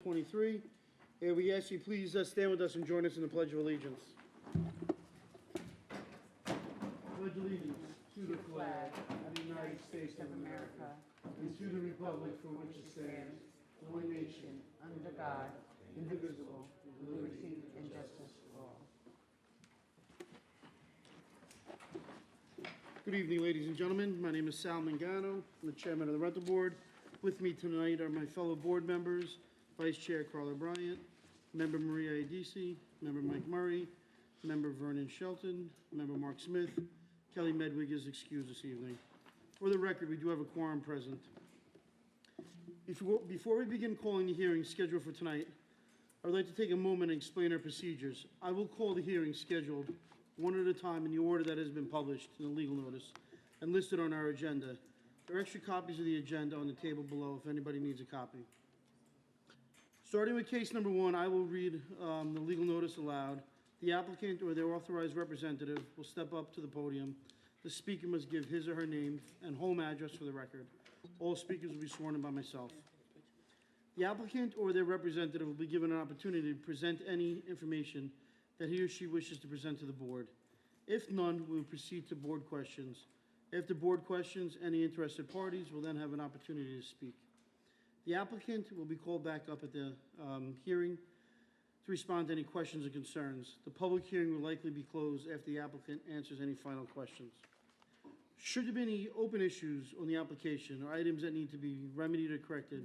2023. And we ask you please stand with us and join us in the Pledge of Allegiance. Pledge allegiance to the flag of the United States of America and to the republic for which it stands, one nation, under God, indivisible, with liberty and justice for all. Good evening, ladies and gentlemen. My name is Sal Mangano. I'm the chairman of the rental board. With me tonight are my fellow board members, Vice Chair Carla Bryant, Member Maria Adisi, Member Mike Murray, Member Vernon Shelton, Member Mark Smith. Kelly Medwig is excused this evening. For the record, we do have a quorum present. Before we begin calling the hearing scheduled for tonight, I would like to take a moment and explain our procedures. I will call the hearing scheduled one at a time in the order that has been published in the legal notice and listed on our agenda. There are extra copies of the agenda on the table below if anybody needs a copy. Starting with case number 1, I will read the legal notice aloud. The applicant or their authorized representative will step up to the podium. The speaker must give his or her name and home address for the record. All speakers will be sworn in by myself. The applicant or their representative will be given an opportunity to present any information that he or she wishes to present to the board. If none, we will proceed to board questions. After board questions, any interested parties will then have an opportunity to speak. The applicant will be called back up at the hearing to respond to any questions or concerns. The public hearing will likely be closed after the applicant answers any final questions. Should there be any open issues on the application or items that need to be remedied or corrected,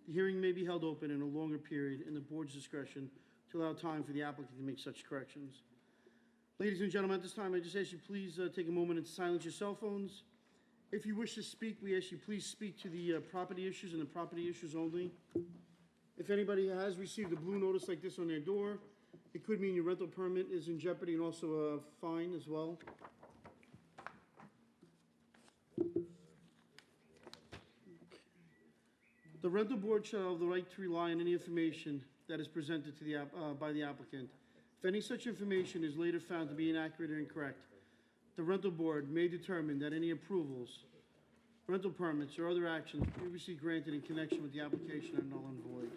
the hearing may be held open in a longer period in the board's discretion to allow time for the applicant to make such corrections. Ladies and gentlemen, at this time, I just ask you please take a moment and silence your cell phones. If you wish to speak, we ask you please speak to the property issues and the property issues only. If anybody has received a blue notice like this on their door, it could mean your rental permit is in jeopardy and also a fine as well. The rental board shall have the right to rely on any information that is presented to by the applicant. If any such information is later found to be inaccurate or incorrect, the rental board may determine that any approvals, rental permits, or other actions previously granted in connection with the application are null and void.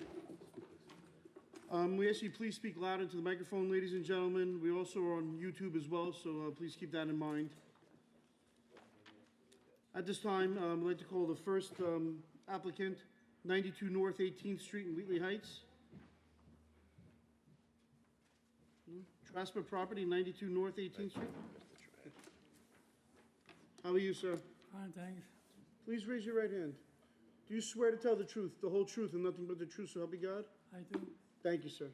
We ask you please speak loud into the microphone, ladies and gentlemen. We also are on YouTube as well, so please keep that in mind. At this time, I'd like to call the first applicant, 92 North 18th Street in Wheatley Heights. Trasper Property, 92 North 18th Street. How are you, sir? Fine, thanks. Please raise your right hand. Do you swear to tell the truth, the whole truth, and nothing but the truth, so help you God? I do. Thank you, sir.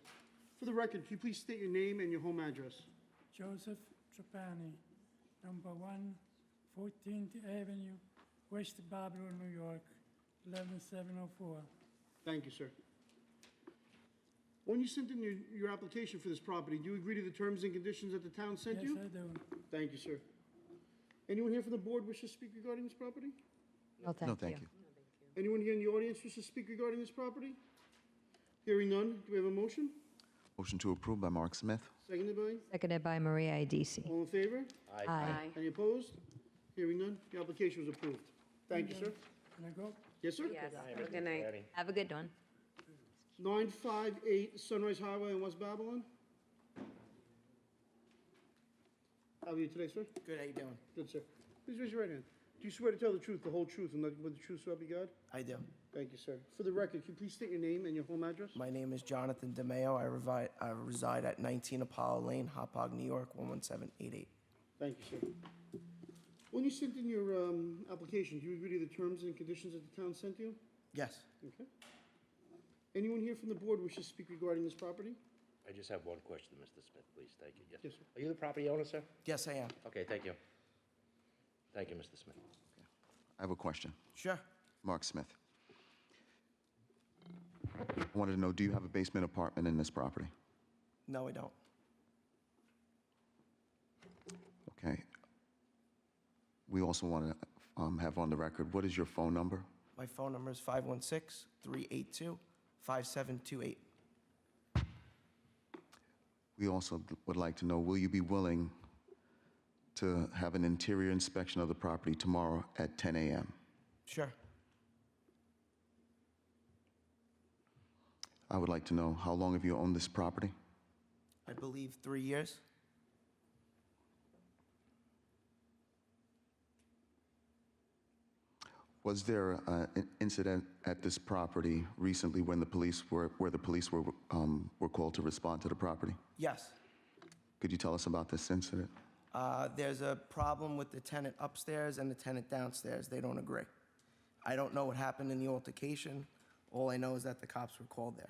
For the record, can you please state your name and your home address? Joseph Trapani, number 1, 14th Avenue, West Barbaro, New York, 11704. Thank you, sir. When you sent in your application for this property, do you agree to the terms and conditions that the town sent you? Yes, I do. Thank you, sir. Anyone here from the board wish to speak regarding this property? No, thank you. Anyone here in the audience wish to speak regarding this property? Hearing none, do we have a motion? Motion to approve by Mark Smith. Seconded by? Seconded by Maria Idisi. All in favor? Aye. Any opposed? Hearing none, the application was approved. Thank you, sir. Can I go? Yes, sir? Yes, have a good night. Have a good one. 958 Sunrise Highway in West Babylon. How are you today, sir? Good, how you doing? Good, sir. Please raise your right hand. Do you swear to tell the truth, the whole truth, and nothing but the truth, so help you God? I do. Thank you, sir. For the record, can you please state your name and your home address? My name is Jonathan DeMeo. I reside at 19 Apollo Lane, Hauppauge, New York, 11788. Thank you, sir. When you sent in your application, do you agree to the terms and conditions that the town sent you? Yes. Okay. Anyone here from the board wish to speak regarding this property? I just have one question, Mr. Smith, please. Thank you. Yes, sir. Are you the property owner, sir? Yes, I am. Okay, thank you. Thank you, Mr. Smith. I have a question. Sure. Mark Smith. I wanted to know, do you have a basement apartment in this property? No, I don't. Okay. We also want to have on the record, what is your phone number? My phone number is 516-382-5728. We also would like to know, will you be willing to have an interior inspection of the property tomorrow at 10 a.m.? Sure. I would like to know, how long have you owned this property? I believe 3 years. Was there an incident at this property recently when the police were, where the police were called to respond to the property? Yes. Could you tell us about this incident? There's a problem with the tenant upstairs and the tenant downstairs. They don't agree. I don't know what happened in the altercation. All I know is that the cops were called there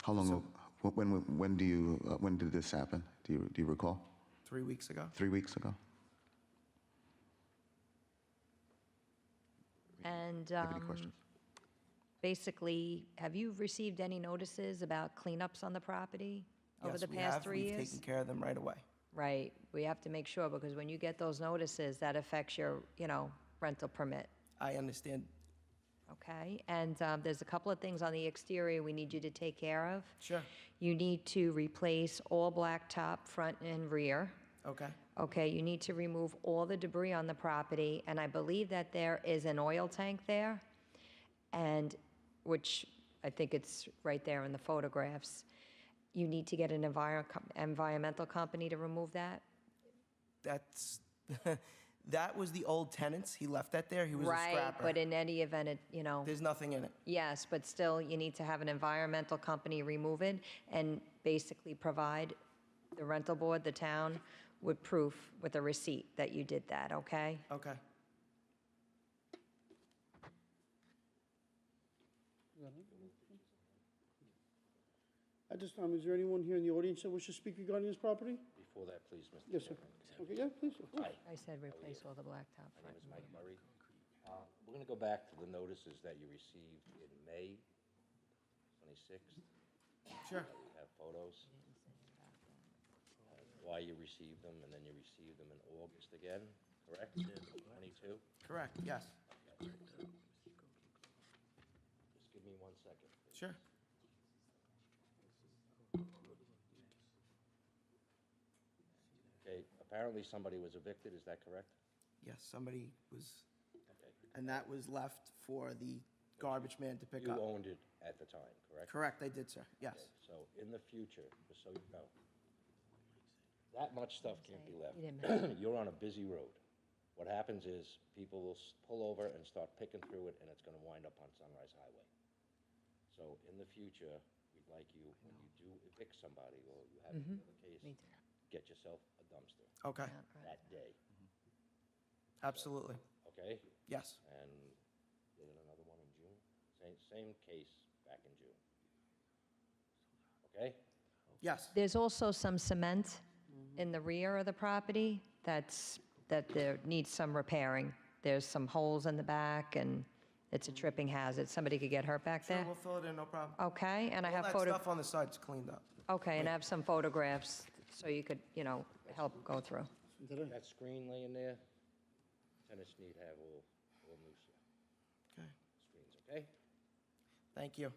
How long, when did this happen? Do you recall? 3 weeks ago. 3 weeks ago? And Have any questions? basically, have you received any notices about cleanups on the property over Yes, the we past have. 3 We've years? taken care of them right away. Right, we have to make sure, because when you get those notices, that affects your, rental permit, I understand. okay? And there's a couple of things on the exterior we need you to take care of. Sure. You need to replace all blacktop front and rear. Okay. Okay, you need to remove all the debris on the property, and I believe that there is an oil tank there, and, which, I think it's right there in the photographs. You need to get an environmental company to remove that? That's, that was the old tenants. He left that there. He was a Right, scrapper. but in any event, There's nothing in it. yes, but still, you need to have an environmental company remove it and basically provide the rental board, the town, with proof, with a receipt that you did that, okay? Okay. At this time, is there anyone here in the audience that wishes to speak regarding this property? Before that, please, Mr. Yes, sir. Chairman. Okay, yeah, please. of course. Hi, I said replace all the blacktop my front name is and Mike rear. Murray. We're going to go back to the notices that you received in May 26th. Sure. We have photos, why you received them, and then you received them in August again, correct? 22? Correct. Yes. Just give me 1 second, please. Sure. Okay, apparently somebody was evicted, is that correct? Yes. Somebody was, Okay. and that was left for the garbage man to pick You up. owned it at the time, correct? Correct. I did, sir. Yes. Okay, so in the future, just so you know, that much stuff can't be left. You didn't You're on a busy road. What happens is, people will pull over and start picking through it, and it's gonna wind up on Sunrise Highway. So in the future, we'd like you, when you do evict somebody, or you have another case, Me too. get yourself a dumpster Okay. that day, Absolutely. okay? Yes. And did another one in June, same case back in June. Okay? Yes. There's also some cement in the rear of the property that there needs some repairing. There's some holes in the back, and it's a tripping hazard. Somebody could get hurt back Sure. there? We'll fill it in. No problem. Okay, and I All have that stuff on the side's cleaned up. okay, and I have some photographs, so you could, help go through. Today. That screen laying there, tenants need to have all new Okay. screens, okay? Thank you.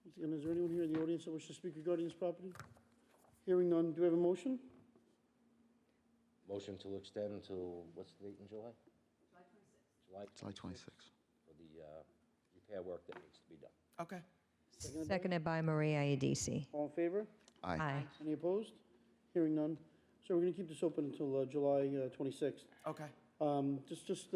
Once again, is there anyone here in the audience that wishes to speak regarding this property? Hearing none, do we have a motion? Motion to extend until, what's the date in July? July 26th. July 26th. For the repair work that needs to be done. Okay. Seconded by Maria Iadisi. All in favor? Aye. Any opposed? Hearing none. So we're going to keep this open until July 26th. Okay. Just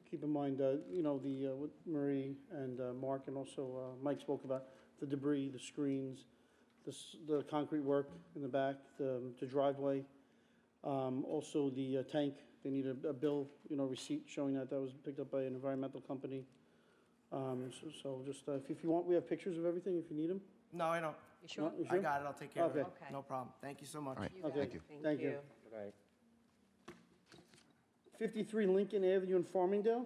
keep in mind, what Marie and Mark and also Mike spoke about, the debris, the screens, the concrete work in the back, the driveway, also the tank. They need a bill, receipt showing that was picked up by an environmental company. So just, if you want, we have pictures of everything if you need them. No, I don't. You sure? No, you I sure? got it. I'll take care of it. Okay. Okay. No problem. Thank you so much. All right, Okay. thank you. Thank you. Good night. 53 Lincoln Avenue in Farmingdale.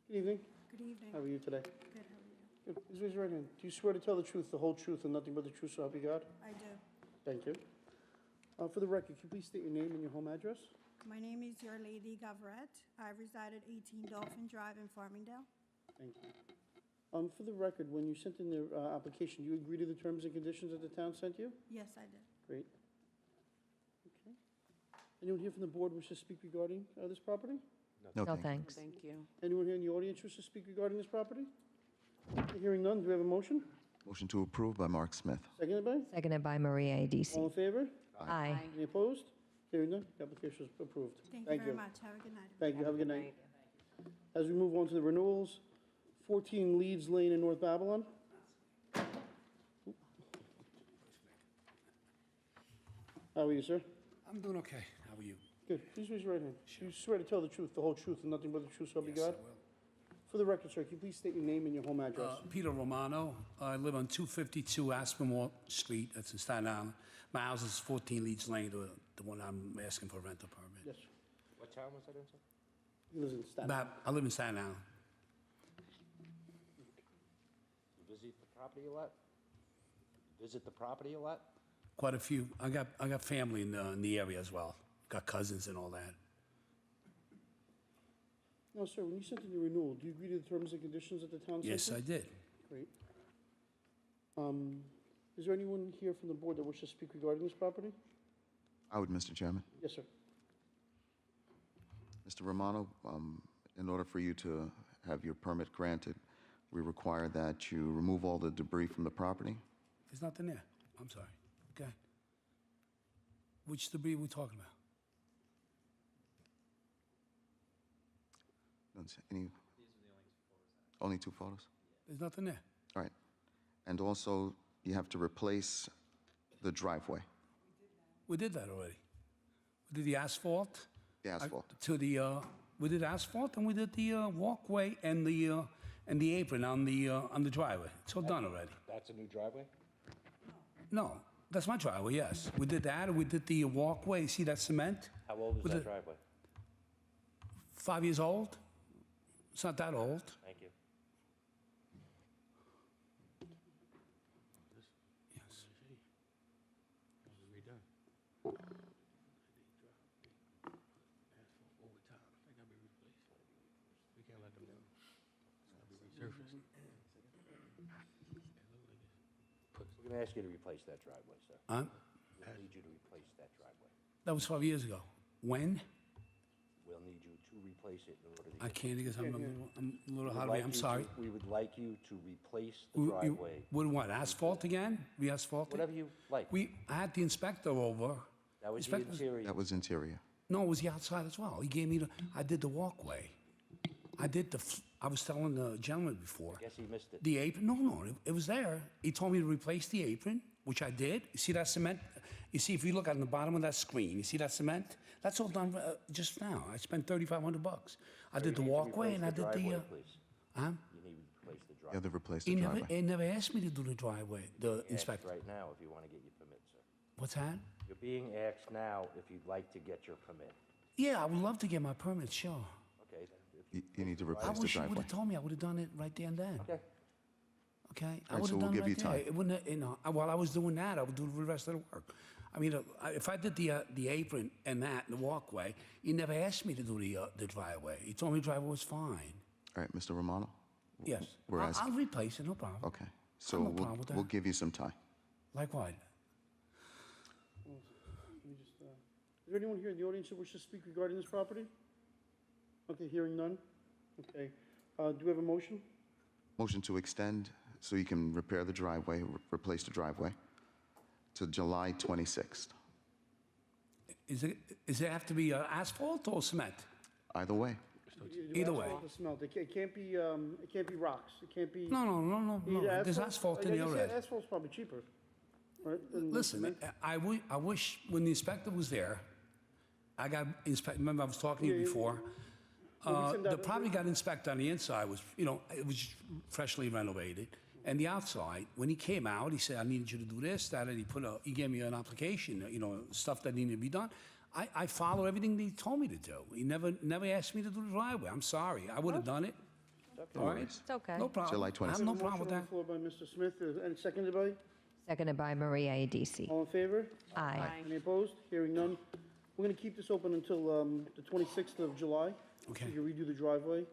Good evening. Good evening. How are you today? Good, how are you? Good. Please raise your right hand. Do you swear to tell the truth, the whole truth, and nothing but the truth, so help you God? I do. Thank you. For the record, can you please state your name and your home address? My name is Your Lady Gavrette. I reside at 18 Dolphin Drive in Farmingdale. Thank you. For the record, when you sent in the application, you agree to the terms and conditions that the town sent you? Yes, I did. Great. Okay. Anyone here from the board wish to speak regarding this property? No, No, thank you. thanks. Thank you. Anyone here in the audience wish to speak regarding this property? Hearing none, do we have a motion? Motion to approve by Mark Smith. Seconded by? Seconded by Maria All ADC. in favor? Aye. Any opposed? Hearing none, the application is approved. Thank you very much. Have a good night. Thank you, have a good night. As we move on to the renewals, 14 Leeds Lane in North Babylon. How are you, sir? I'm doing okay. How are you? Good. Please raise your right hand. You swear to tell the truth, the whole truth, and nothing but the truth, so help you Yes, I God? will. For the record, sir, can you please state your name and your home address? Peter Romano. I live on 252 Aspinwall Street. That's in Staten Island. My house is 14 Leeds Lane, the one I'm asking for a rental permit. Yes, What town was that in, sir? he lives in Staten. I live in Staten Island. You visit the property a lot? Visit the property a lot? Quite a few. I got family in the area as well. Got cousins and all that. Now, sir, when you sent in your renewal, do you agree to the terms and conditions that the town sent Yes, you? I did. Great. Is there anyone here from the board that wishes to speak regarding this property? I would, Mr. Chairman. Yes, sir. Mr. Romano, in order for you to have your permit granted, we require that you remove all the debris from the property. There's nothing there. I'm sorry. Okay. Which debris are we talking about? Don't see any. Only two photos? There's nothing there. All right. And also, you have to replace the driveway, We did that already. We did the asphalt. the asphalt. We did asphalt and we did the walkway and the apron on the driveway. It's all done already. That's a new driveway? No, that's my driveway, yes. We did that, and we did the walkway. See that cement? How old is With that the- driveway? 5 years old. It's not that old. Thank you. Yes. We're gonna ask you to replace that driveway, sir. Huh? We'll need you to replace that driveway. That was 5 years ago. When? We'll need you to replace it in order to. I can't because I'm a little We would hot. like I'm you to- sorry. We would like you to replace the You- driveway, What, asphalt again? Re-asphalt? whatever you like. I had the inspector over. That was the Inspector's- interior. That was interior. No, it was the outside as well. He gave me I did the walkway. I was telling the gentleman before. Guess he missed it. The apron, no, it was there. He told me to replace the apron, which I did. You see that cement? You see, if you look on the bottom of that screen, you see that cement? That's all done just now. I spent $3,500. I did the You need to walkway and I replace did the, driveway, please. huh? You need to replace the You driveway. have to replace He the never, driveway. he never asked me to do the driveway, the Ask inspector. right now if you wanna get your permit, sir. What's that? You're being asked now if you'd like to get your permit. Yeah, I would love to get my permit, sure. Okay, then if You need to I replace the wish you would driveway. have told me. I would have done it right there and then. Okay. Okay, I All right, would so have we'll done give right you there. time. It wouldn't, while I was doing that, I would do the rest of the work. I mean, if I did the apron and that, the walkway, he never asked me to do the driveway. He told me the driveway was fine. All right, Mr. Romano? Yes, We're I'll asking. replace it, no problem. Okay, so no problem with that. we'll give you some time. Like what? Let me just, is there anyone here in the audience who wishes to speak regarding this property? Okay, hearing none. Okay, do we have a motion? Motion to extend so you can repair the driveway, replace the driveway, to July 26th. Does it have to be asphalt or cement? Either way. Either way. The smell, it can't be rocks, it can't be. No. You need There's asphalt in I there guess already. Asphalt's probably cheaper, right? than Listen, cement? I wish when the inspector was there, I got remember I was talking to you Yeah, yeah, before. Well, we send The out- property got inspected on the inside was, it was freshly renovated. And the outside, when he came out, he said, I needed you to do this, that, and he gave me an application, stuff that needed to be done. I follow everything that he told me to do. He never asked me to do the driveway. I'm sorry. I would have done it. All right? It's okay. No problem. July I have 26th. no Motion problem with on that. the floor by Mr. Smith, and seconded by? Seconded by Maria ADC. All in favor? Aye. Any opposed? Hearing none. We're going to keep this open until the 26th of July. Okay. You redo the driveway.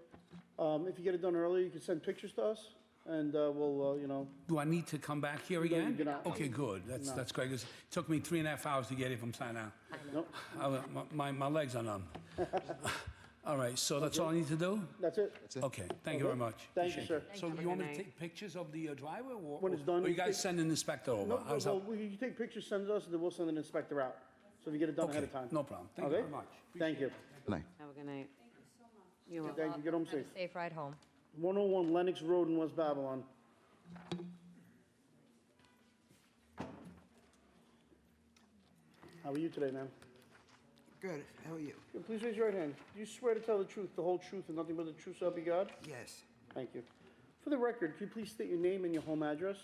If you get it done early, you can send pictures to us, and we'll, Do I need to come back here No, you again? do not. Okay, good. That's great. 'Cause it took me 3.5 hours to get here from Sinai. Nope. My legs are numb. All right, so that's all I need to do? That's it. Okay, thank you very much. Thank you, Appreciate sir. it. So you want me to take pictures of the driveway? When it's done, Or you you guys take- send an inspector over? No, How's that? well, you take pictures, send it us, and then we'll send an inspector out. So if you get it done ahead Okay, of time. no problem. Thank you Okay? very much. Thank you. Good night. Have a good night. You're welcome. Thank you. Get home Have a safe. safe ride home. 101 Lennox Road in West Babylon. How are you today, ma'am? Good, how are you? Please raise your right hand. Do you swear to tell the truth, the whole truth, and nothing but the truth, so help you God? Yes. Thank you. For the record, can you please state your name and your home address?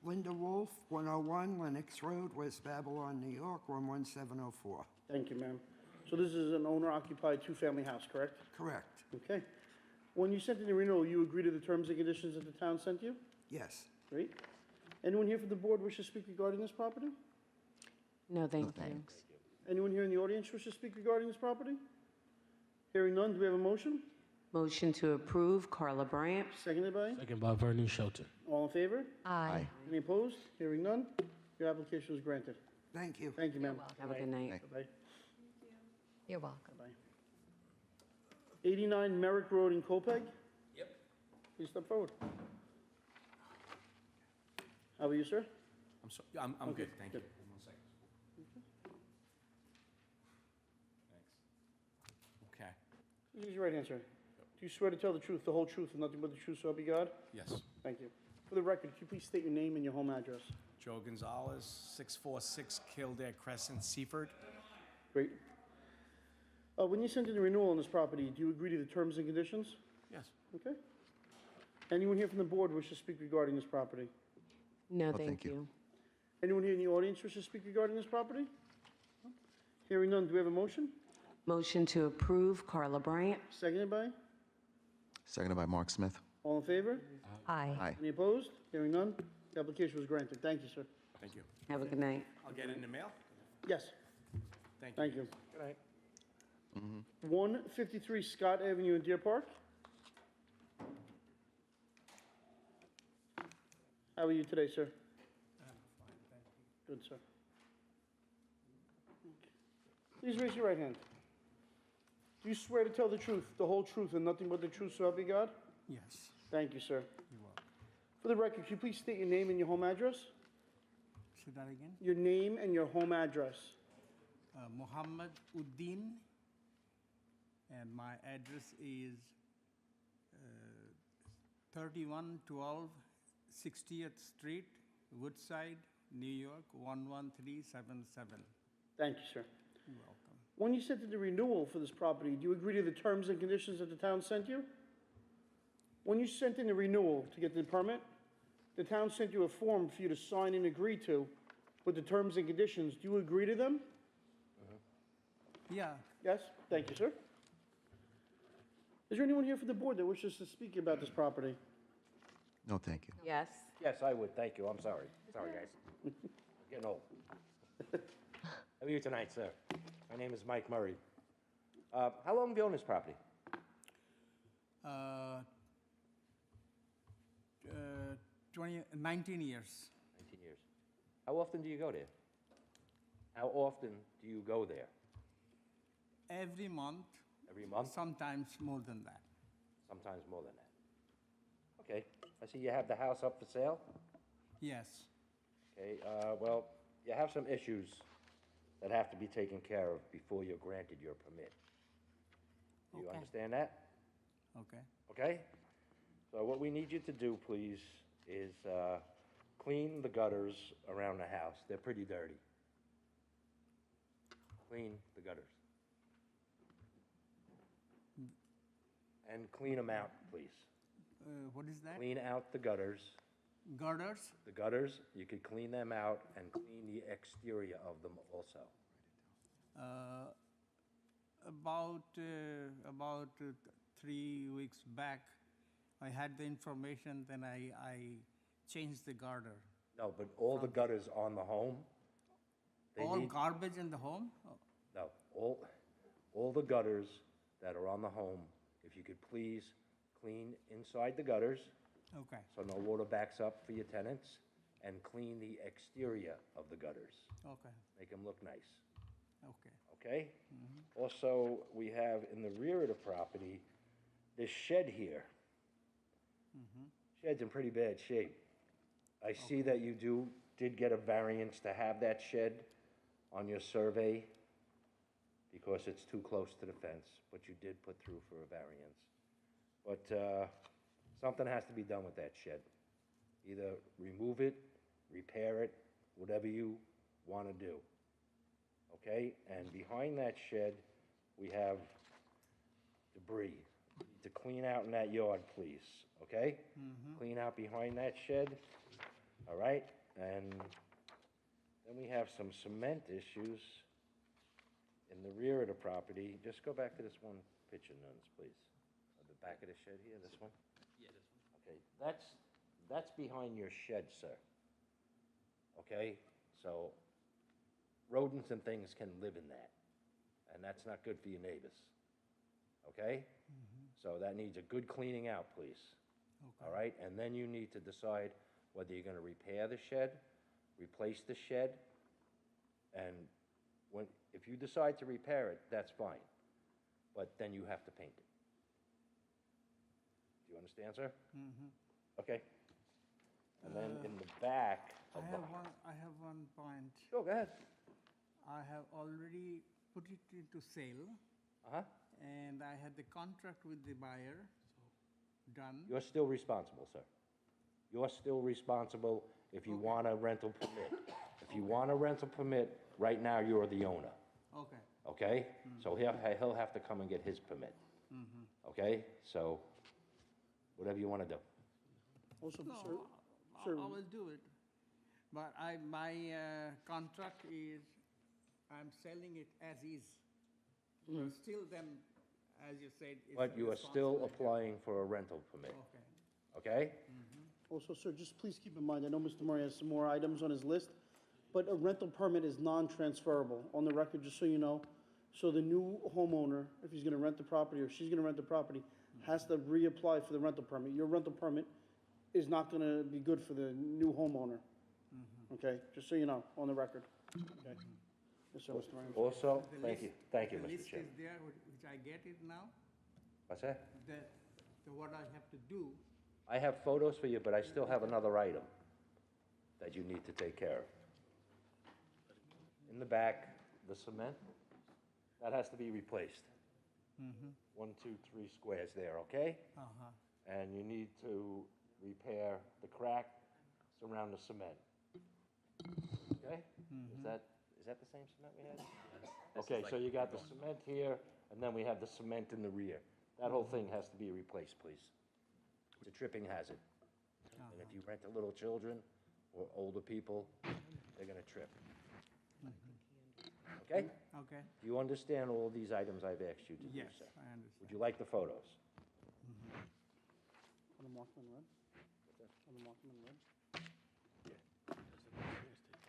Linda Wolf, 101 Lennox Road, West Babylon, New York, 11704. Thank you, ma'am. So this is an owner-occupied two-family house, correct? Correct. Okay. When you sent in the renewal, you agreed to the terms and conditions that the town sent you? Yes. Great. Anyone here from the board wish to speak regarding this property? No, thank you. Thanks. Anyone here in the audience wish to speak regarding this property? Hearing none, do we have a motion? Motion to approve, Carla Bryant. Seconded by? Second by Vernon Shelton. All in favor? Aye. Any opposed? Hearing none, your application is granted. Thank you. Thank you, ma'am. Have a good night. Bye-bye. You're welcome. 89 Merrick Road in Copeg? Yep. Please step forward. How are you, sir? I'm good, thank you. good. One second. Thanks. Okay, Please raise your right hand, sir. Do you swear to tell the truth, the whole truth, and nothing but the truth, so help you God? yes. Thank you. For the record, could you please state your name and your home address? Joe Gonzalez, 646 Kildare Crescent, Seaford. Great. When you sent in the renewal on this property, do you agree to the terms and conditions? Yes. Okay. Anyone here from the board wish to speak regarding this property? No, thank thank you. you. Anyone here in the audience wish to speak regarding this property? Hearing none, do we have a motion? Motion to approve, Carla Bryant. Seconded by? Seconded by Mark Smith. All in favor? Aye. Aye. Any opposed? Hearing none, the application was granted. Thank you, sir. Thank you. Have a good night. I'll get it in the mail? Yes, Thank you. thank you. Good night. 153 Scott Avenue in Deer Park. How are you today, sir? Good, sir. Please raise your right hand. Do you swear to tell the truth, the whole truth, and nothing but the truth, so help you God? Yes. Thank you, sir. You're welcome. For the record, could you please state your name and your home address? Say that again. Your name and your home address. Muhammad Uddin, and my address is 3112 60th Street, Woodside, New York, 11377. Thank you, sir. You're welcome. When you sent in the renewal for this property, do you agree to the terms and conditions that the town sent you? When you sent in the renewal to get the permit, the town sent you a form for you to sign and agree to with the terms and conditions. Do you agree to them? Yeah, Yes? Thank you, sir. Is there anyone here from the board that wishes to speak about this property? No, thank you. Yes. Yes, I would, thank you, I'm sorry. Sorry, guys. Getting old. How are you tonight, sir? My name is Mike Murray. How long have you owned this property? 19 years. 19 years. How often do you go there? How often do you go there? Every month, Every month? sometimes more than that. Sometimes more than that. Okay, I see you have the house up for sale. Yes. Okay, well, you have some issues that have to be taken care of before you're granted your permit. Do you Okay. understand that? Okay. Okay? So what we need you to do, please, is clean the gutters around the house. They're pretty dirty. Clean the gutters. And clean them out, please. What is that? Clean out the gutters. Girders? The gutters, you could clean them out and clean the exterior of them also. About 3 weeks back, I had the information, then I changed the garter. No, but all the gutters on the home, they All need, garbage in the home? Oh, no, all the gutters that are on the home, if you could please clean inside the gutters, okay, so no water backs up for your tenants, and clean the exterior of the gutters. okay, Make them look nice, okay. okay? Also, we have in the rear of the property, this shed here. Shed's in pretty bad shape. I see that you did get a variance to have that shed on your survey because it's too close to the fence, but you did put through for a variance. But something has to be done with that shed. Either remove it, repair it, whatever you want to do. Okay? And behind that shed, we have debris. You need to clean out in that yard, please, okay? Clean out behind that shed, all right? And then we have some cement issues in the rear of the property. Just go back to this one picture, Nuns, please. Of the back of the shed here, this one? Yeah, this one. Okay, that's behind your shed, sir. Okay? So rodents and things can live in that, and that's not good for your neighbors. Okay? So that needs a good cleaning out, please. All right? And then you need to decide whether you're going to repair the shed, replace the shed, and if you decide to repair it, that's fine. But then you have to paint it. Do you understand, sir? Okay. And then in the back of the... I have one point. Sure, go ahead. I have already put it into sale, Uh-huh. and I had the contract with the buyer done. You're still responsible, sir. You're still responsible if you want a rental permit. If you want a rental permit, right now you're the owner, Okay. okay? So he'll have to come and get his permit. Okay? So whatever you want to do. Also, No, sir, I sir, will do it. But my contract is, I'm selling it as is. Still then, as you said, it's But a you are still responsibility. applying for a rental permit, Okay. okay? also, sir, just please keep in mind, I know Mr. Murray has some more items on his list, but a rental permit is non-transferable, on the record, just so you know. So the new homeowner, if he's gonna rent the property, or she's gonna rent the property, has to reapply for the rental permit. Your rental permit is not gonna be good for the new homeowner. Okay, just so you know, on the record. Okay. Yes, sir, Mr. Murray. Also, The thank you, list- Mr. The list Chairman. is there, which I get it now, What's that? what I have to do. I have photos for you, but I still have another item that you need to take care of. In the back, the cement, that has to be replaced. 1, 2, 3 squares there, okay? And you need to repair the crack around the cement. Okay? Is that the same cement we had? Okay, so you got the cement here, and then we have the cement in the rear. That whole thing has to be replaced, please. It's a tripping hazard. And if you rent to little children or older people, they're gonna trip. Okay? Okay. Do you understand all of these items I've asked you to do, Yes, sir? I understand. Would you like the photos? Want to mark them in red? Want to mark them in red?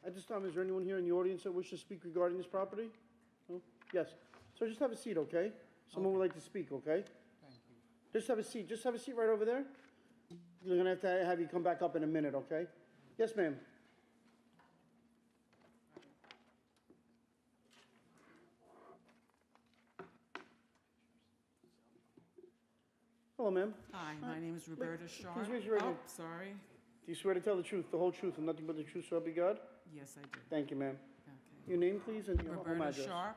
At this time, is there anyone here in the audience that wishes to speak regarding this property? No? Yes. So just have a seat, okay? Someone would like to speak, okay? Thank you. Just have a seat. Just have a seat right over there. We're gonna have to have you come back up in a minute, okay? Yes, ma'am. Hello, ma'am. Hi, my name is Roberta Sharp. Please raise your right Oh, hand. sorry. Do you swear to tell the truth, the whole truth, and nothing but the truth, so help you God? Yes, I do. Thank you, ma'am. Okay. Your name, please, and your home Roberta address. Sharp,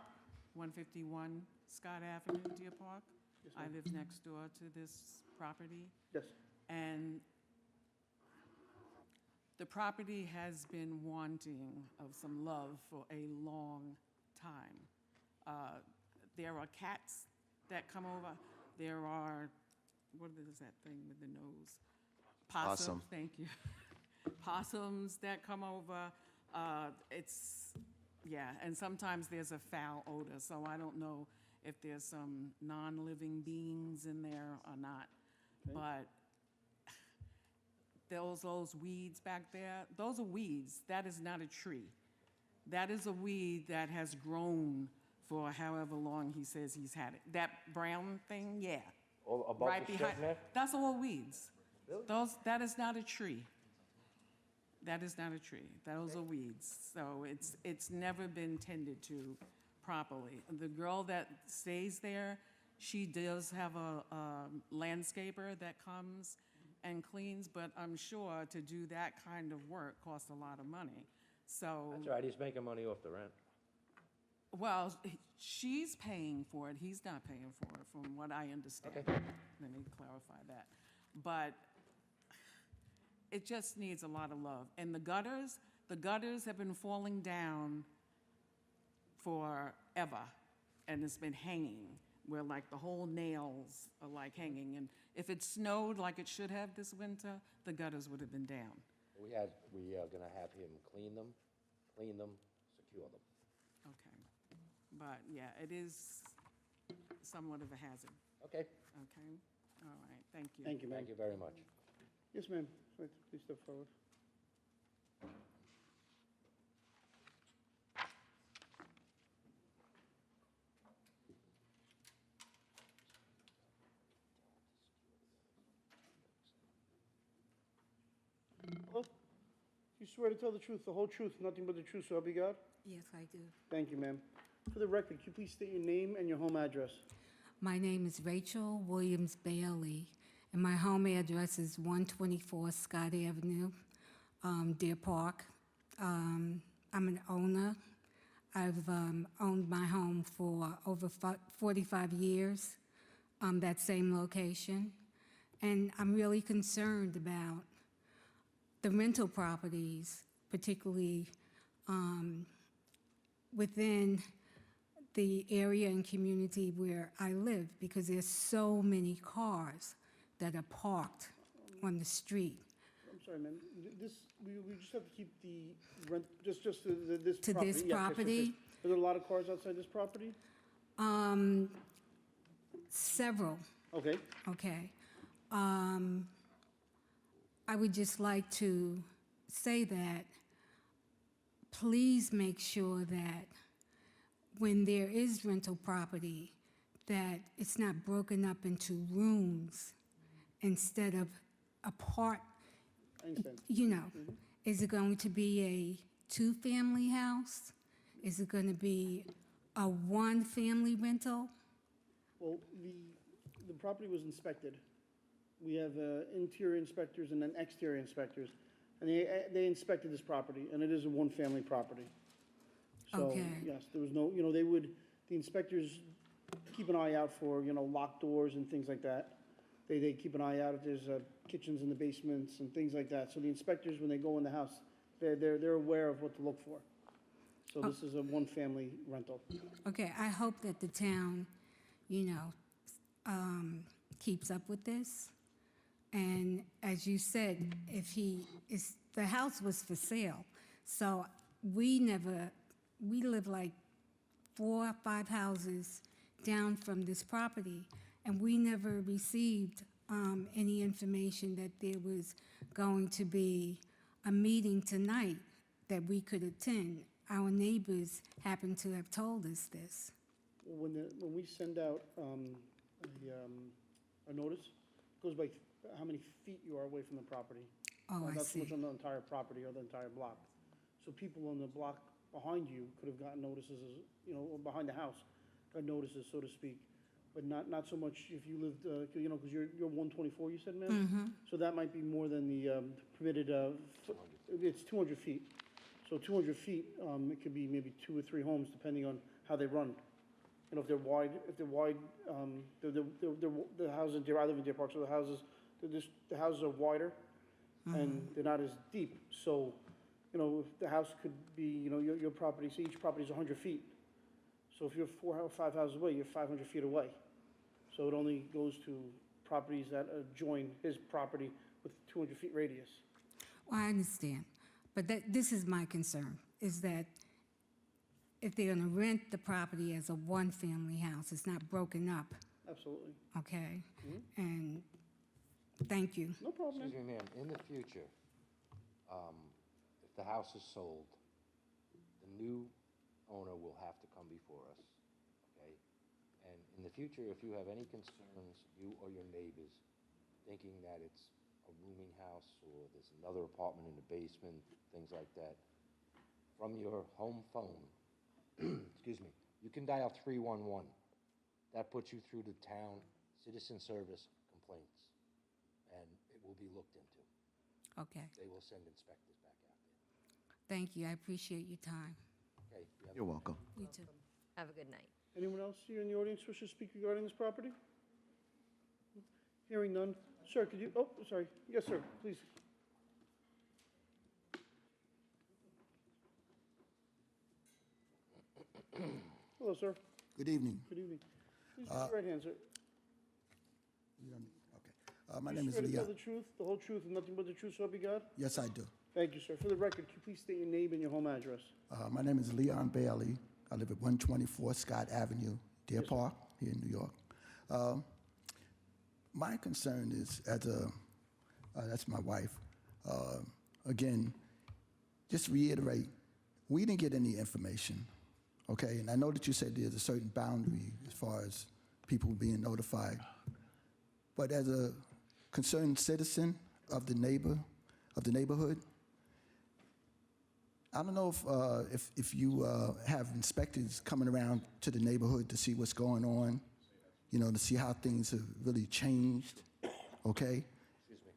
151 Scott Avenue, Deer Park. I live next door to this property, Yes. and the property has been wanting of some love for a long time. There are cats that come over. There are, what is that thing with the nose? Possum. Thank you. Possums that come over. Yeah, and sometimes there's a foul odor, so I don't know if there's some non-living beings in there or not. But those weeds back there, those are weeds. That is not a tree. That is a weed that has grown for however long he says he's had it. That brown thing, yeah. All above Right the shed behind, there? that's all weeds. That is not a tree. That is not a tree. Those are weeds. So it's never been tended to properly. The girl that stays there, she does have a landscaper that comes and cleans, but I'm sure to do that kind of work costs a lot of money. So, That's right, he's making money off the rent. well, she's paying for it, he's not paying for it, from what I understand. Okay. Let me clarify that. But it just needs a lot of love. And the gutters have been falling down forever, and it's been hanging, where like the whole nails are like hanging. And if it snowed like it should have this winter, the gutters would have been down. We are gonna have him clean them, secure them. Okay. But yeah, it is somewhat of a hazard. Okay, Okay? All right, thank you. Thank you, ma'am. thank you very much. Yes, ma'am. Please step forward. Hello? You swear to tell the truth, the whole truth, nothing but the truth, so help you God? Yes, I do. Thank you, ma'am. For the record, could you please state your name and your home address? My name is Rachel Williams Bailey, and my home address is 124 Scott Avenue, Deer Park. I'm an owner. I've owned my home for over 45 years, that same location. And I'm really concerned about the rental properties, particularly within the area and community where I live, because there's so many cars that are parked on the street. I'm sorry, ma'am. We just have to keep the rent, just this To property. this Yes, yes, yes, yes. property? Are there a lot of cars outside this property? Several, Okay. okay. I would just like to say that please make sure that when there is rental property, that it's not broken up into rooms instead of apart. I understand. You know, is it going to be a two-family house? Is it going to be a one-family rental? Well, the property was inspected. We have interior inspectors and then exterior inspectors. And they inspected this property, and it is a one-family property. So, Okay. yes, there was no, the inspectors keep an eye out for, locked doors and things like that. They keep an eye out if there's kitchens in the basements and things like that. So the inspectors, when they go in the house, they're aware of what to look for. So this is a one-family rental. Okay, I hope that the town, keeps up with this. And as you said, the house was for sale. So we live like 4 or 5 houses down from this property, and we never received any information that there was going to be a meeting tonight that we could attend. Our neighbors happen to have told us this. When we send out a notice, it goes by how many feet you are away from the property. Oh, I Not so much see. on the entire property or the entire block. So people on the block behind you could have gotten notices, or behind the house, got notices, so to speak. But not so much if you lived, because you're 124, you said, ma'am? Mm-hmm. So that might be more than the permitted, it's 200 feet. So 200 feet, it could be maybe 2 or 3 homes, depending on how they run. If they're wide, the houses in Deer, I live in Deer Park, so the houses are wider, and they're not as deep. So, if the house could be, your property, so each property is 100 feet. So if you're 4 or 5 houses away, you're 500 feet away. So it only goes to properties that adjoin his property with 200 feet radius. Well, I understand, but this is my concern, is that if they're gonna rent the property as a one-family house, it's not broken up, Absolutely. okay? And thank you. No problem, ma'am. Excuse me, ma'am, in the future, if the house is sold, the new owner will have to come before us, okay? And in the future, if you have any concerns, you or your neighbors, thinking that it's a rooming house or there's another apartment in the basement, things like that, from your home phone, excuse me, You can dial 311. That puts you through the town citizen service complaints, and it will be looked into. Okay, They will send inspectors back out there. thank you. I appreciate your time. Okay? You have- You're welcome. You too. Have a good night. Anyone else here in the audience wish to speak regarding this property? Hearing none. Sir, could you, oh, sorry. Yes, sir, please. Hello, sir. Good evening. Good evening. Please raise your right hand, sir. You don't need- Okay. My You name is swear to tell Leon. the truth, the whole truth, and nothing but the truth, so help you God? Yes, I do. Thank you, sir. For the record, could you please state your name and your home address? My name is Leon Bailey. I live at 124 Scott Avenue, Deer Park, here in New York. My concern is, that's my wife. Again, just reiterate, we didn't get any information, okay? And I know that you said there's a certain boundary as far as people being notified. But as a concerned citizen of the neighborhood, I don't know if you have inspectors coming around to the neighborhood to see what's going on, to see how things have really changed, okay? Excuse me.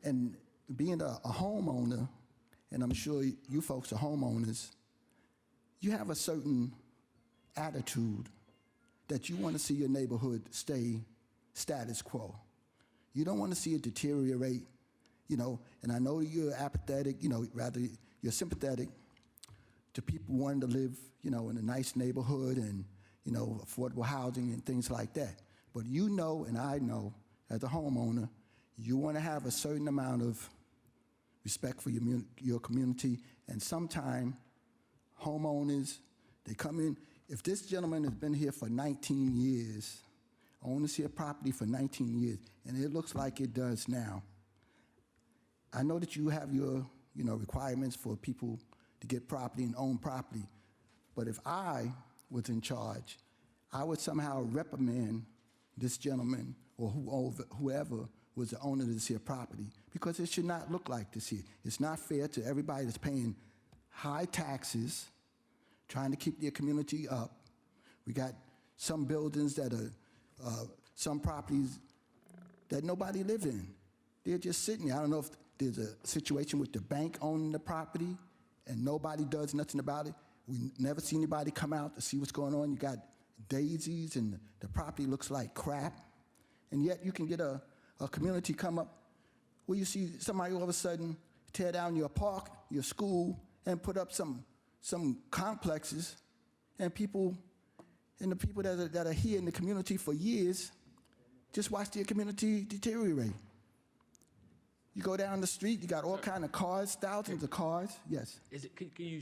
And being a homeowner, and I'm sure you folks are homeowners, you have a certain attitude that you want to see your neighborhood stay status quo. You don't want to see it deteriorate, and I know you're apathetic, rather you're sympathetic to people wanting to live, in a nice neighborhood and, affordable housing and things like that. But and I know, as a homeowner, you want to have a certain amount of respect for your community, and sometimes homeowners, they come in. If this gentleman has been here for 19 years, owns here property for 19 years, and it looks like it does now, I know that you have your requirements for people to get property and own property, but if I was in charge, I would somehow reprimand this gentleman or whoever was the owner of this here property, because it should not look like this here. It's not fair to everybody that's paying high taxes, trying to keep their community up. We got some buildings that are, some properties that nobody live in. They're just sitting there. I don't know if there's a situation with the bank owning the property and nobody does nothing about it. We never see anybody come out to see what's going on. You got daisies and the property looks like crap. And yet you can get a community come up where you see somebody all of a sudden tear down your park, your school, and put up some complexes, and the people that are here in the community for years just watch their community deteriorate. You go down the street, you got all kind of cars, thousands of cars. Yes. Can you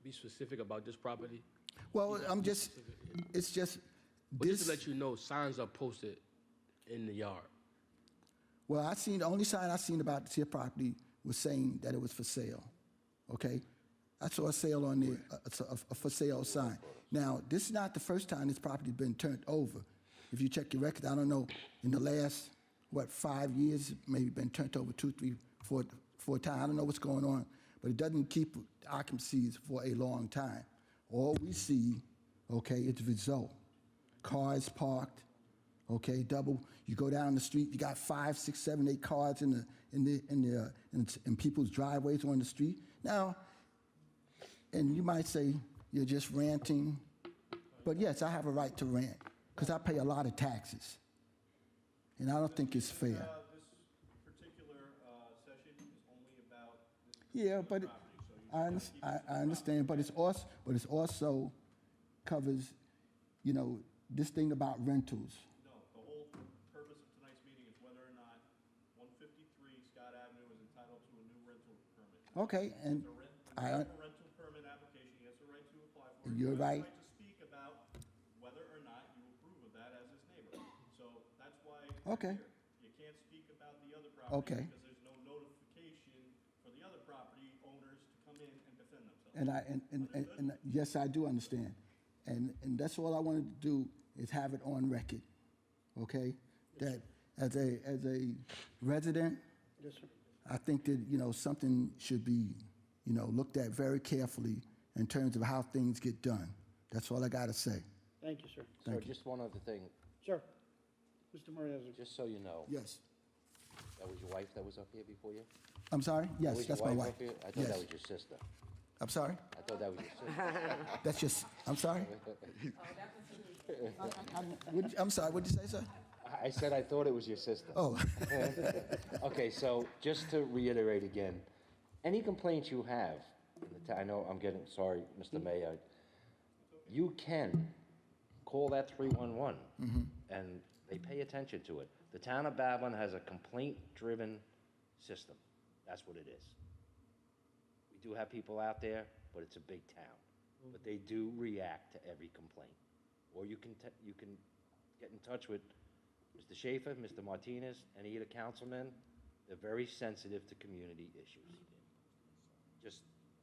be specific about this property? Well, it's just But this. just to let you know, signs are posted in the yard. Well, the only sign I seen about this here property was saying that it was for sale, okay? I saw a sale on there, a for sale sign. Now, this is not the first time this property's been turned over. If you check your record, I don't know, in the last, 5 years, maybe been turned over 2, 3, 4 times. I don't know what's going on, but it doesn't keep occupancies for a long time. All we see, okay, is the result. Cars parked, okay, double. You go down the street, you got 5, 6, 7, 8 cars in people's driveways on the street. Now, and you might say you're just ranting, but yes, I have a right to rant because I pay a lot of taxes, and I don't think it's fair. This particular session is only about this Yeah, but property, so you I understand, but it's also covers, this thing about rentals. No, the whole purpose of tonight's meeting is whether or not 153 Scott Avenue is entitled to a new rental permit. Okay, and A rental permit application, he has the right to apply for it. You're He has right. the right to speak about whether or not you approve of that as his neighbor. So that's why Okay. you're here. You can't speak about the other property Okay. because there's no notification for the other property owners to come in and defend themselves. And yes, I do understand. And that's all I wanted to do is have it on record, okay? That as a resident, Yes, sir. I think that, something should be, looked at very carefully in terms of how things get done, That's all I got to say. Thank you, sir. Sir, Thank you. just one other thing, Sir, Mr. Murray has a... just so you know, Yes. that was your wife that was up here before you? I'm sorry? That Yes, was that's your my wife. up here? I thought Yes. that was your sister. I'm sorry? I thought that was your sister. That's just, I'm sorry? I'm sorry, what'd you say, sir? I said I thought it was your sister. Oh. Okay, so just to reiterate again, any complaints you have, in the I know I'm getting, sorry, Mr. Mayor, you can call that 311, and they pay attention to it. The town of Babylon has a complaint-driven system. That's what it is. We do have people out there, but it's a big town. But they do react to every complaint. Or you can get in touch with Mr. Schaefer, Mr. Martinez, any of the councilmen. They're very sensitive to community issues. Just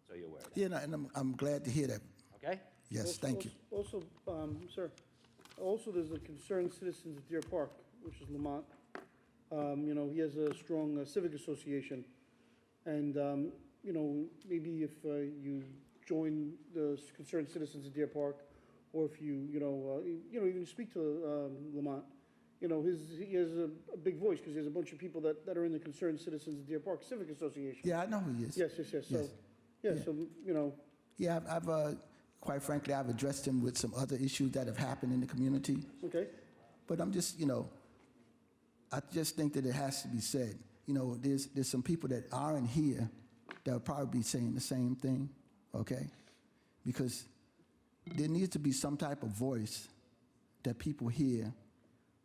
so you're aware of that. Yeah, and I'm glad to hear that. Okay? Yes, thank you. Also, sir, also there's the concerned citizens at Deer Park, which is Lamont. You know, he has a strong civic association. And, you know, maybe if you join the concerned citizens at Deer Park, or if you even speak to Lamont, you know, he has a big voice because there's a bunch of people that are in the Concerned Citizens of Deer Park Civic Association. Yeah, I know who he is. Yes. So, Yes. so, you know, Yeah, I've quite frankly, I've addressed him with some other issues that have happened in the community. okay. But I'm just, I just think that it has to be said. You know, there's some people that aren't here that would probably be saying the same thing, okay? Because there needs to be some type of voice that people hear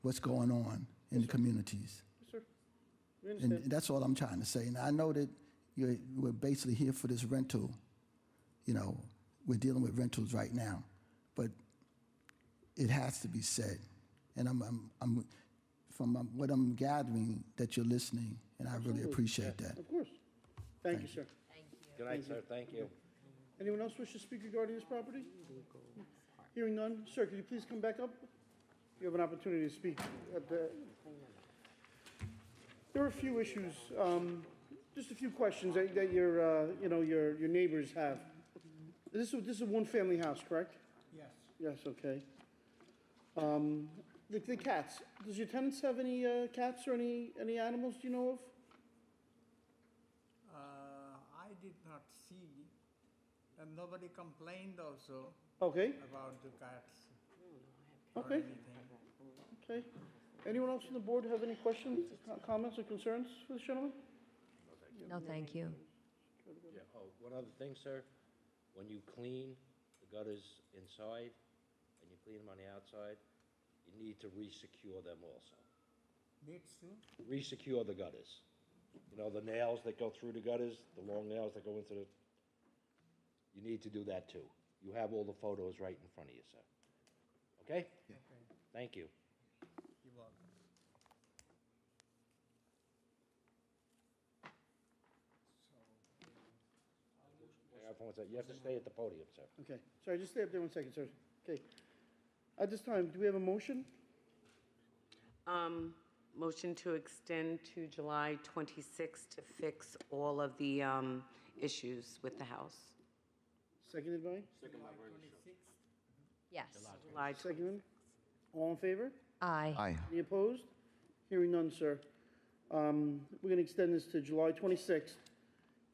what's going on in the communities. Yes, sir. We And understand. that's all I'm trying to say. And I know that we're basically here for this rental. You know, we're dealing with rentals right now, but it has to be said. And I'm from what I'm gathering that you're listening, and I really appreciate that. Of course. Thank you, sir. Good night, sir. Thank you. Anyone else wish to speak regarding this property? Hearing none. Sir, could you please come back up? You have an opportunity to speak at the... There are a few issues, just a few questions that your neighbors have. This is a one-family house, correct? Yes. Yes, okay. The cats, does your tenants have any cats or any animals, do you know of? I did not see, and nobody complained also Okay, about the cats. or okay, anything. okay. Anyone else on the board have any questions, comments, or concerns for this gentleman? No, thank you. Yeah, oh, one other thing, sir. When you clean the gutters inside and you clean them on the outside, you need to re-secure them also. Needs to? Re-secure the gutters. You know, the nails that go through the gutters, the long nails that go into the, you need to do that too. You have all the photos right in front of you, sir. Okay? Okay, Thank you. you're welcome. You have to stay at the podium, sir. Okay, sorry, just stay up there 1 second, sir. Okay. At this time, do we have a motion? Motion to extend to July 26th to fix all of the issues with the house. Seconded by? Yes. July Seconded. All in favor? Aye. Aye. Any opposed? Hearing none, sir. We're going to extend this to July 26th.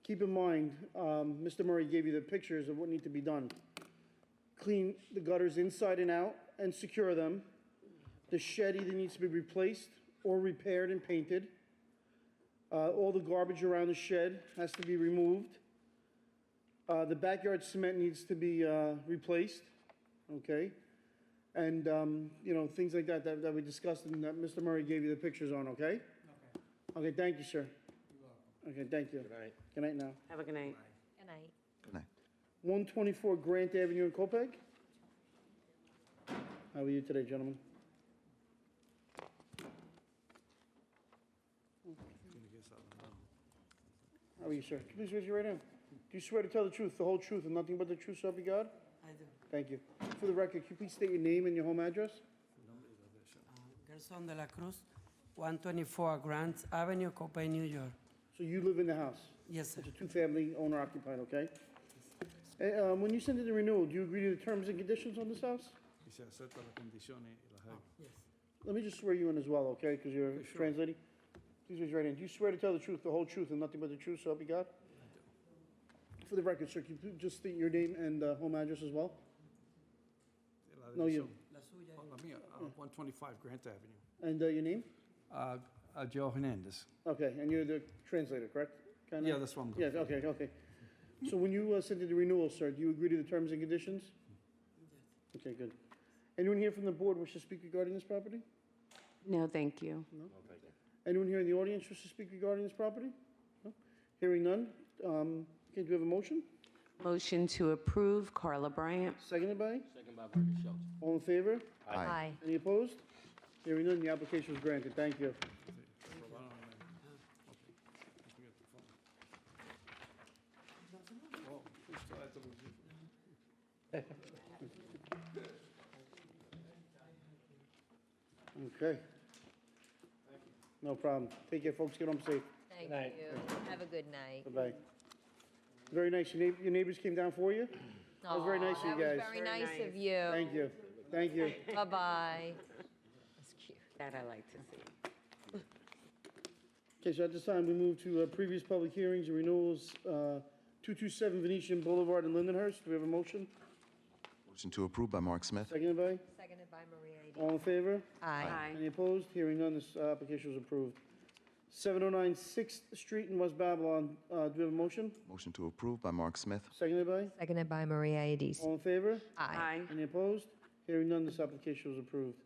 Keep in mind, Mr. Murray gave you the pictures of what need to be done. Clean the gutters inside and out and secure them. The shed either needs to be replaced or repaired and painted. All the garbage around the shed has to be removed. The backyard cement needs to be replaced, okay? And, things like that we discussed and that Mr. Murray gave you the pictures on, okay? Okay, Okay, thank you, sir. you're welcome. Okay, thank you. Good night. Good night now. Have a good night. Good night. Good night. 124 Grant Avenue in Copeg. How are you today, gentlemen? How are you, sir? Please raise your right hand. Do you swear to tell the truth, the whole truth, and nothing but the truth, so help you God? I do. Thank you. For the record, can you please state your name and your home address? Gerson de la Cruz, 124 Grant Avenue, Copay, New York. So you live in the house? Yes, sir. It's a two-family owner occupied, okay? When you send in the renewal, do you agree to the terms and conditions on this house? Y se aceptan las condiciones y las reglas. Let me just swear you in as well, okay, because you're translating. Please raise your right hand. Do you swear to tell the truth, the whole truth, and nothing but the truth, so help you God? For the record, sir, can you just state your name and home address as well? La No, you. dirección. La mía, 125 Grant Avenue. And your name? Joe Hernandez. Okay, and you're the translator, correct? Kinda? Yeah, that's what I'm Yeah, doing. okay. So when you send in the renewal, sir, do you agree to the terms and conditions? Okay, good. Anyone here from the board wish to speak regarding this property? No, thank you. No? Anyone here in the audience wish to speak regarding this property? No? Hearing none, okay, do we have a motion? Motion to approve, Carla Bryant. Seconded by? Second by Vernon Shelton. All in favor? Aye. Any opposed? Hearing none, the application is granted. Thank you. Okay. No problem. Take care, folks. Get home safe. Thank you. Have a good night. Bye-bye. Very nice. Your neighbors came down for you? That was very nice of you guys. That was very nice of you. Thank you. Thank you. Bye-bye. That's cute. That I like to see. Okay, so at this time, we move to previous public hearings and renewals, 227 Venetian Boulevard in Lindenhurst. Do we have a motion? Motion to approve by Mark Smith. Seconded by? Seconded by Maria Edi. All in favor? Aye. Any opposed? Hearing none, this application was approved. 709 6th Street in West Babylon. Do we have a motion? Motion to approve by Mark Smith. Seconded by? Seconded by Maria Edis. All in favor? Aye. Any opposed? Hearing none, this application was approved.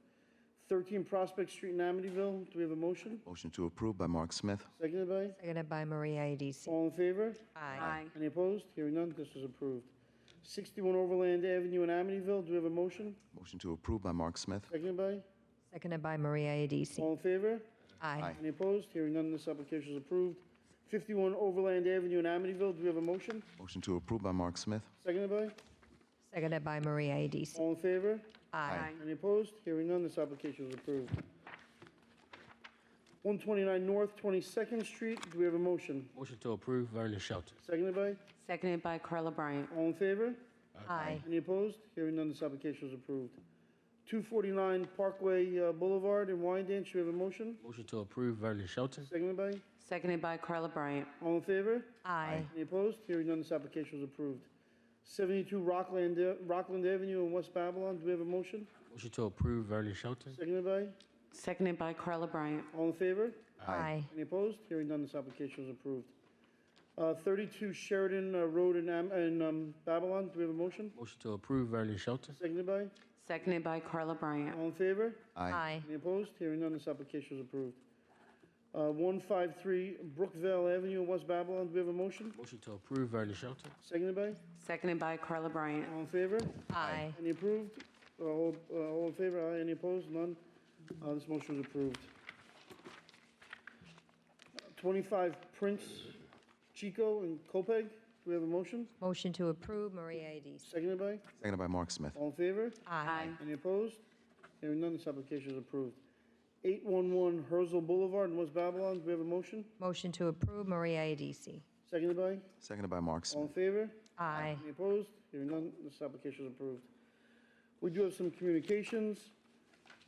13 Prospect Street in Amityville. Do we have a motion? Motion to approve by Mark Smith. Seconded by? Seconded by Maria Edis. All in favor? Aye. Any opposed? Hearing none, this was approved. 61 Overland Avenue in Amityville. Do we have a motion? Motion to approve by Mark Smith. Seconded by? Seconded by Maria Edis. All in favor? Aye. Any opposed? Hearing none, this application is approved. 51 Overland Avenue in Amityville. Do we have a motion? Motion to approve by Mark Smith. Seconded by? Seconded by Maria Edis. All in favor? Aye. Any opposed? Hearing none, this application is approved. 129 North 22nd Street. Do we have a motion? Motion to approve, Vernon Shelton. Seconded by? Seconded by Carla Bryant. All in favor? Aye. Any opposed? Hearing none, this application is approved. 249 Parkway Boulevard in Wyandanch. Do we have a motion? Motion to approve, Vernon Shelton. Seconded by? Seconded by Carla Bryant. All in favor? Aye. Any opposed? Hearing none, this application was approved. 72 Rockland Avenue in West Babylon. Do we have a motion? Motion to approve, Vernon Shelton. Seconded by? Seconded by Carla Bryant. All in favor? Aye. Any opposed? Hearing none, this application was approved. 32 Sheridan Road in Babylon. Do we have a motion? Motion to approve, Vernon Shelton. Seconded by? Seconded by Carla Bryant. All in favor? Aye. Any opposed? Hearing none, this application was approved. 153 Brookvale Avenue in West Babylon. Do we have a motion? Motion to approve, Vernon Shelton. Seconded by? Seconded by Carla Bryant. All in favor? Aye. Any approved? All in favor? Aye. Any opposed? None. This motion was approved. 25 Prince Chico and Copeg. Do we have a motion? Motion to approve, Maria Edis. Seconded by? Seconded by Mark Smith. All in favor? Aye. Any opposed? Hearing none, this application is approved. 811 Herzl Boulevard in West Babylon. Do we have a motion? Motion to approve, Maria Edisi. Seconded by? Seconded by Mark All in Smith. favor? Aye. Any opposed? Hearing none, this application is approved. We do have some communications.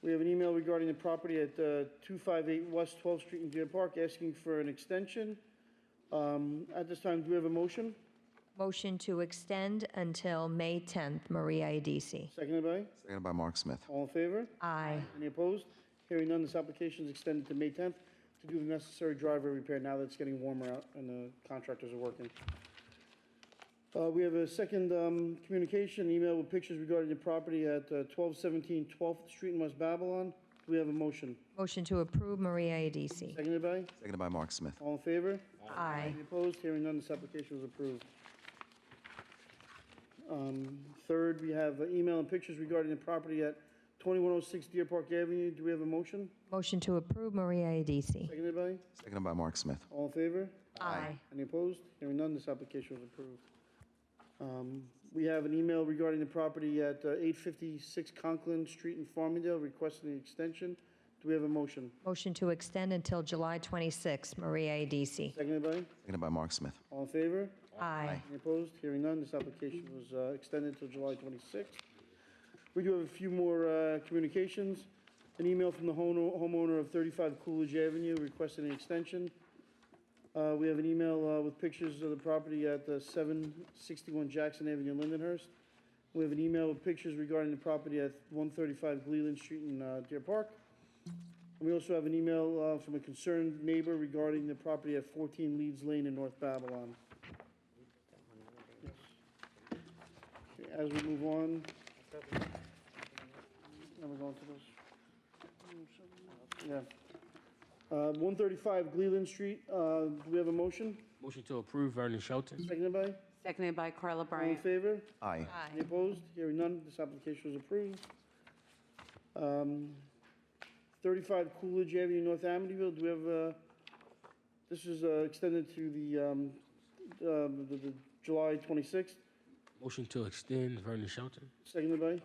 We have an email regarding the property at 258 West 12th Street in Deer Park asking for an extension. At this time, do we have a motion? Motion to extend until May 10th, Maria Edisi. Seconded by? Seconded by Mark Smith. All in favor? Aye. Any opposed? Hearing none, this application is extended to May 10th to do the necessary driveway repair now that it's getting warmer out and the contractors are working. We have a second communication, email with pictures regarding the property at 1217 12th Street in West Babylon. Do we have a motion? Motion to approve, Maria Edisi. Seconded by? Seconded by Mark Smith. All in favor? Aye. Any opposed? Hearing none, this application was approved. Third, we have email and pictures regarding the property at 2106 Deer Park Avenue. Do we have a motion? Motion to approve, Maria Edisi. Seconded by? Seconded by Mark Smith. All in favor? Aye. Any opposed? Hearing none, this application was approved. We have an email regarding the property at 856 Conklin Street in Farmingdale requesting an extension. Do we have a motion? Motion to extend until July 26, Maria Adisi. Seconded by? Seconded by Mark Smith. All in favor? Aye. Any opposed? Hearing none, this application was extended until July 26th. We do have a few more communications. An email from the homeowner of 35 Coolidge Avenue requesting an extension. We have an email with pictures of the property at 761 Jackson Avenue, Lindenhurst. We have an email with pictures regarding the property at 135 Glealand Street in Deer Park. And we also have an email from a concerned neighbor regarding the property at 14 Leeds Lane in North Babylon. Okay, as we move on, now we're going to this. Yeah. 135 Glealand Street, do we have a motion? Motion to approve, Vernon Shelton. Seconded by? Seconded by Carla All in Bryant. favor? Aye. Any opposed? Hearing none, this application was approved. 35 Coolidge Avenue, North Amityville, do we have, this is extended to the July 26th, Motion to extend, Vernon Shelton. seconded by?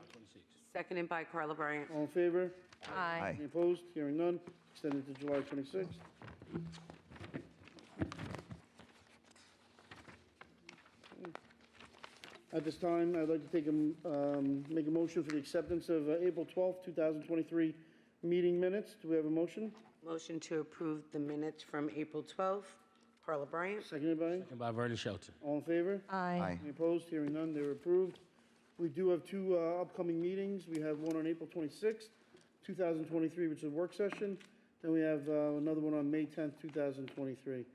Seconded by Carla Bryant. All in favor? Aye. Any opposed? Hearing none, extended to July 26th. At this time, I'd like to make a motion for the acceptance of April 12th, 2023 meeting minutes. Do we have a motion? Motion to approve the minutes from April 12th. Carla Bryant. Seconded by? Second by Vernon Shelton. All in favor? Aye. Any opposed? Hearing none, they were approved. We do have two upcoming meetings. We have one on April 26th, 2023, which is a work session. Then we have another one on May 10th, 2023.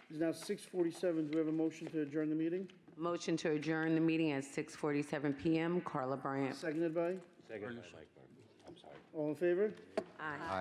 It's now 6:47. Do we have a motion to adjourn the meeting? Motion to adjourn the meeting at 6:47 PM. Carla Bryant. Seconded by? Second by Mike Murphy. I'm sorry. All in favor? Aye. Aye.